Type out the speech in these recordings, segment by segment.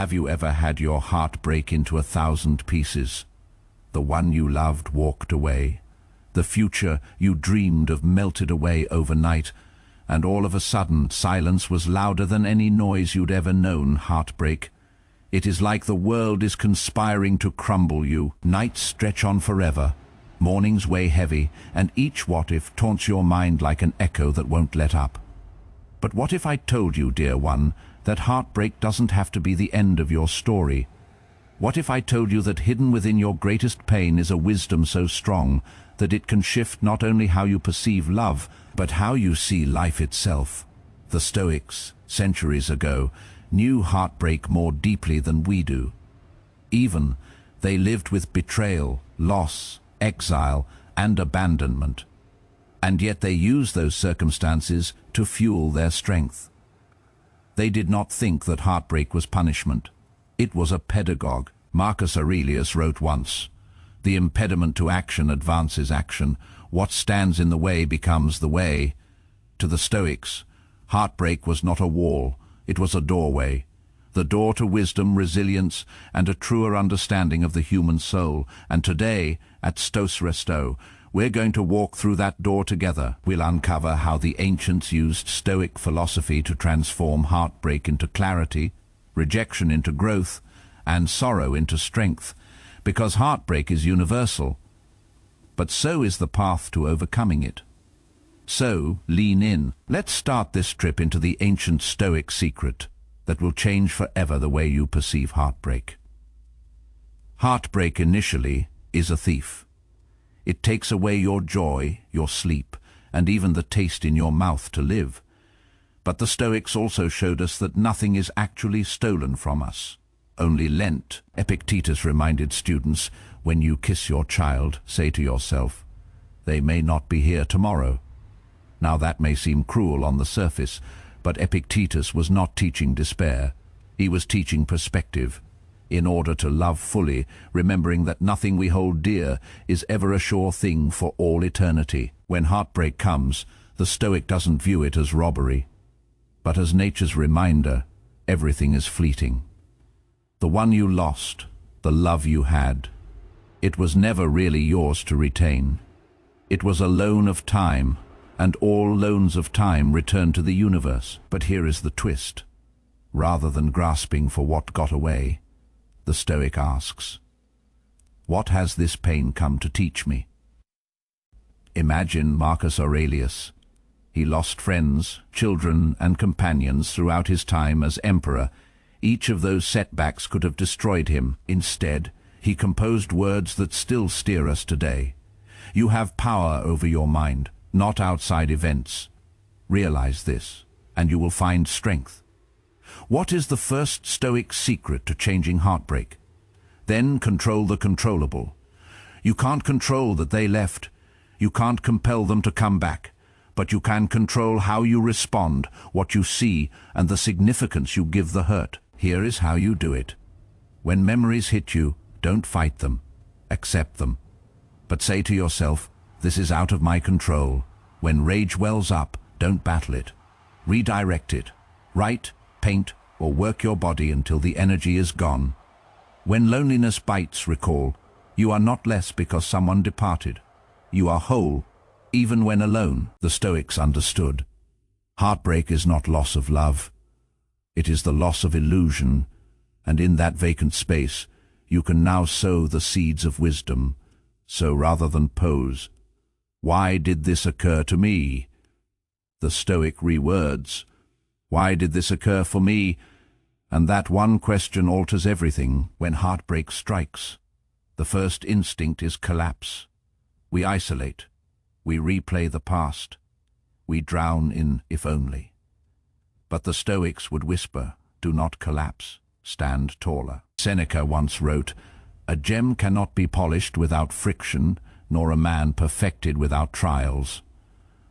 Have you ever had your heart break into 1,000 pieces? The one you loved walked away. The future you dreamed of melted away overnight, and all of a sudden silence was louder than any noise you'd ever known. Heartbreak. It is like the world is conspiring to crumble you. Nights stretch on forever. Mornings weigh heavy, and each what-if taunts your mind like an echo that won't let up. But what if I told you, dear one, that heartbreak doesn't have to be the end of your story? What if I told you that hidden within your greatest pain is a wisdom so strong that it can shift not only how you perceive love, but how you see life itself? The Stoics, centuries ago, knew heartbreak more deeply than we do. Even they lived with betrayal, loss, exile, and abandonment. And yet they used those circumstances to fuel their strength. They did not think that heartbreak was punishment. It was a pedagogue. Marcus Aurelius wrote once, "The impediment to action advances action. What stands in the way becomes the way." To the Stoics, heartbreak was not a wall, it was a doorway. The door to wisdom, resilience, and a truer understanding of the human soul. And today, at Stoice Resto, we're going to walk through that door together. We'll uncover how the ancients used Stoic philosophy to transform heartbreak into clarity, rejection into growth, and sorrow into strength. Because heartbreak is universal, but so is the path to overcoming it. So, lean in. Let's start this trip into the ancient Stoic secret that will change forever the way you perceive heartbreak. Heartbreak initially is a thief. It takes away your joy, your sleep, and even the taste in your mouth to live. But the Stoics also showed us that nothing is actually stolen from us, only lent. Epictetus reminded students, when you kiss your child, say to yourself, "They may not be here tomorrow." Now that may seem cruel on the surface, but Epictetus was not teaching despair. He was teaching perspective. In order to love fully, remembering that nothing we hold dear is ever a sure thing for all eternity. When heartbreak comes, the Stoic doesn't view it as robbery, but as nature's reminder, everything is fleeting. The one you lost, the love you had, it was never really yours to retain. It was a loan of time, and all loans of time return to the universe. But here is the twist. Rather than grasping for what got away, the Stoic asks, "What has this pain come to teach me?" Imagine Marcus Aurelius. He lost friends, children, and companions throughout his time as emperor. Each of those setbacks could have destroyed him. Instead, he composed words that still steer us today. You have power over your mind, not outside events. Realize this, and you will find strength. What is the first Stoic secret to changing heartbreak? Then control the controllable. You can't control that they left. You can't compel them to come back. But you can control how you respond, what you see, and the significance you give the hurt. Here is how you do it. When memories hit you, don't fight them. Accept them. But say to yourself, "This is out of my control." When rage wells up, don't battle it. Redirect it. Write, paint, or work your body until the energy is gone. When loneliness bites, recall, you are not less because someone departed. You are whole, even when alone. The Stoics understood. Heartbreak is not loss of love. It is the loss of illusion, and in that vacant space, you can now sow the seeds of wisdom. So rather than pose, "Why did this occur to me?" the Stoic rewords, "Why did this occur for me?" And that one question alters everything. When heartbreak strikes, the first instinct is collapse. We isolate. We replay the past. We drown in if only. But the Stoics would whisper, "Do not collapse. Stand taller." Seneca once wrote, "A gem cannot be polished without friction, nor a man perfected without trials."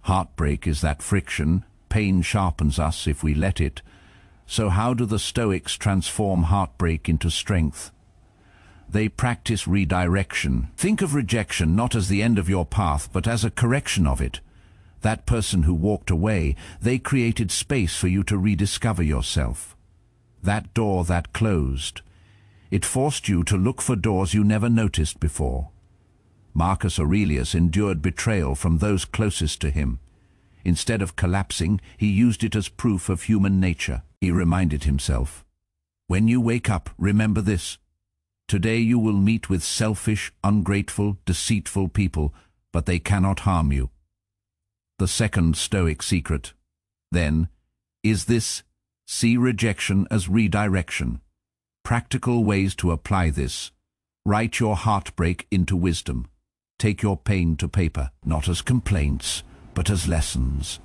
Heartbreak is that friction. Pain sharpens us if we let it. So how do the Stoics transform heartbreak into strength? They practice redirection. Think of rejection not as the end of your path, but as a correction of it. That person who walked away, they created space for you to rediscover yourself. that door that closed. It forced you to look for doors you never noticed before. Marcus Aurelius endured betrayal from those closest to him. Instead of collapsing, he used it as proof of human nature. He reminded himself, "When you wake up, remember this. Today you will meet with selfish, ungrateful, deceitful people, but they cannot harm you." The second Stoic secret, then, is this: see rejection as redirection. Practical ways to apply this. Write your heartbreak into wisdom. Take your pain to paper, not as complaints, but as lessons.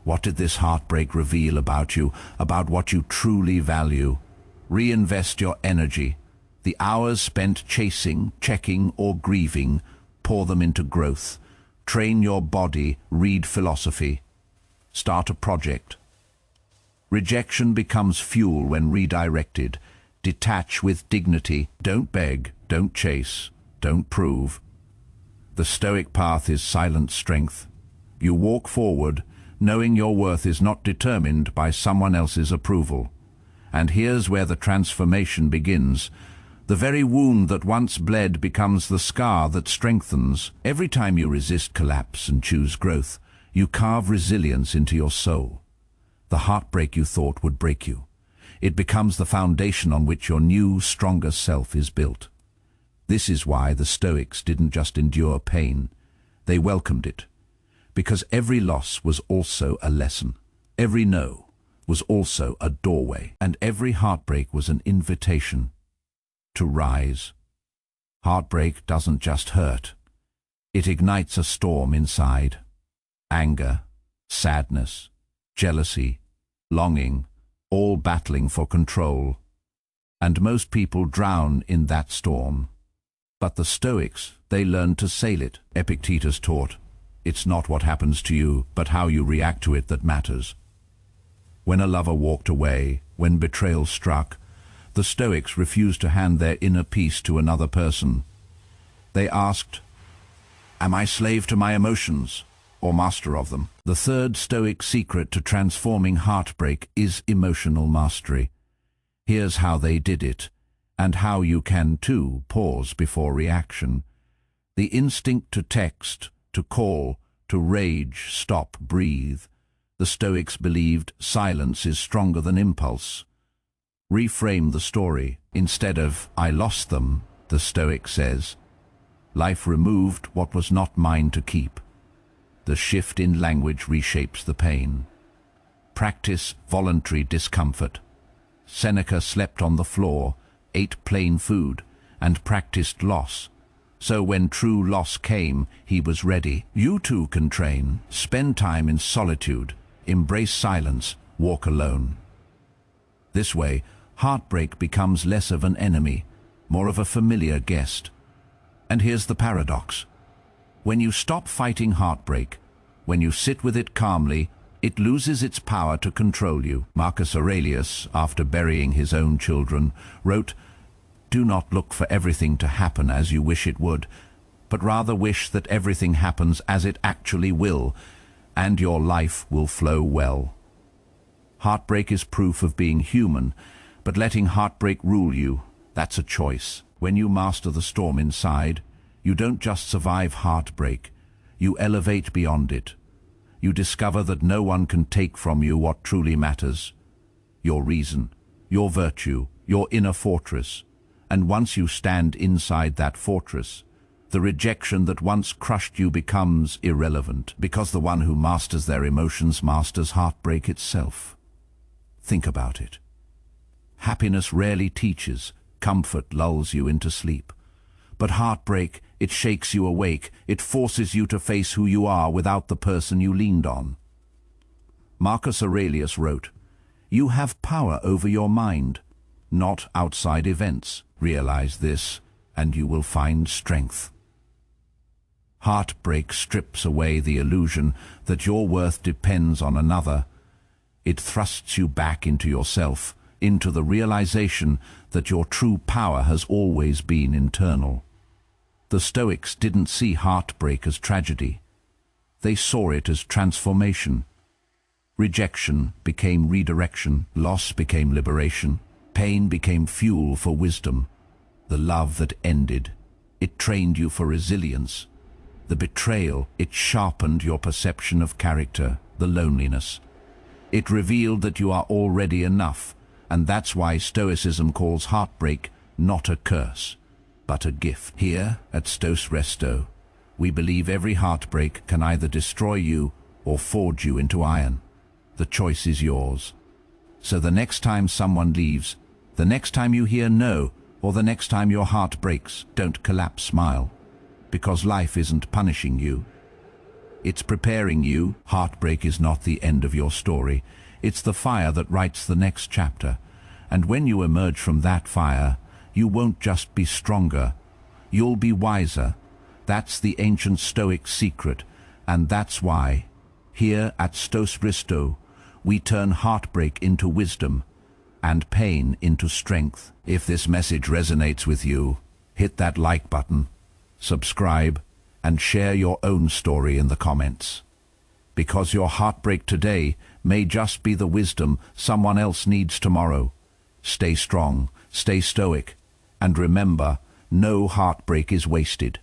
What did this heartbreak reveal about you, about what you truly value? Reinvest your energy. The hours spent chasing, checking, or grieving, pour them into growth. Train your body, read philosophy. Start a project. Rejection becomes fuel when redirected. Detach with dignity. Don't beg, don't chase, don't prove. The Stoic path is silent strength. You walk forward, knowing your worth is not determined by someone else's approval. And here's where the transformation begins. The very wound that once bled becomes the scar that strengthens. Every time you resist collapse and choose growth, you carve resilience into your soul. The heartbreak you thought would break you. It becomes the foundation on which your new, stronger self is built. This is why the Stoics didn't just endure pain. They welcomed it. Because every loss was also a lesson. Every no was also a doorway. And every heartbreak was an invitation to rise. Heartbreak doesn't just hurt. It ignites a storm inside. Anger, sadness, jealousy, longing, all battling for control. And most people drown in that storm. But the Stoics, they learned to sail it. Epictetus taught, it's not what happens to you, but how you react to it that matters. When a lover walked away, when betrayal struck, the Stoics refused to hand their inner peace to another person. They asked, am I slave to my emotions, or master of them? The third Stoic secret to transforming heartbreak is emotional mastery. Here's how they did it, and how you can too pause before reaction. The instinct to text, to call, to rage, stop, breathe. The Stoics believed silence is stronger than impulse. Reframe the story. Instead of, I lost them, the Stoic says, life removed what was not mine to keep. The shift in language reshapes the pain. Practice voluntary discomfort. Seneca slept on the floor, ate plain food, and practiced loss. So when true loss came, he was ready. You too can train. Spend time in solitude. Embrace silence. Walk alone. This way, heartbreak becomes less of an enemy, more of a familiar guest. And here's the paradox. When you stop fighting heartbreak, when you sit with it calmly, it loses its power to control you. Marcus Aurelius, after burying his own children, wrote, do not look for everything to happen as you wish it would, but rather wish that everything happens as it actually will, and your life will flow well. Heartbreak is proof of being human, but letting heartbreak rule you, that's a choice. When you master the storm inside, you don't just survive heartbreak, you elevate beyond it. You discover that no one can take from you what truly matters. Your reason, your virtue, your inner fortress. And once you stand inside that fortress, the rejection that once crushed you becomes irrelevant, because the one who masters their emotions masters heartbreak itself. Think about it. Happiness rarely teaches, comfort lulls you into sleep. But heartbreak, it shakes you awake, it forces you to face who you are without the person you leaned on. Marcus Aurelius wrote, you have power over your mind, not outside events. Realize this, and you will find strength. Heartbreak strips away the illusion that your worth depends on another. It thrusts you back into yourself, into the realization that your true power has always been internal. The Stoics didn't see heartbreak as tragedy. They saw it as transformation. Rejection became redirection, loss became liberation, pain became fuel for wisdom. The love that ended, it trained you for resilience. The betrayal, it sharpened your perception of character. The loneliness, it revealed that you are already enough, and that's why Stoicism calls heartbreak not a curse, but a gift. Here at Stoice Resto, we believe every heartbreak can either destroy you or forge you into iron. The choice is yours. So the next time someone leaves, the next time you hear no, or the next time your heart breaks, don't collapse, smile. Because life isn't punishing you. It's preparing you. Heartbreak is not the end of your story. It's the fire that writes the next chapter. And when you emerge from that fire, you won't just be stronger, you'll be wiser. That's the ancient Stoic secret, and that's why, here at Stoice Resto, we turn heartbreak into wisdom and pain into strength. If this message resonates with you, hit that like button, subscribe, and share your own story in the comments. Because your heartbreak today may just be the wisdom someone else needs tomorrow. Stay strong, stay stoic, and remember, no heartbreak is wasted.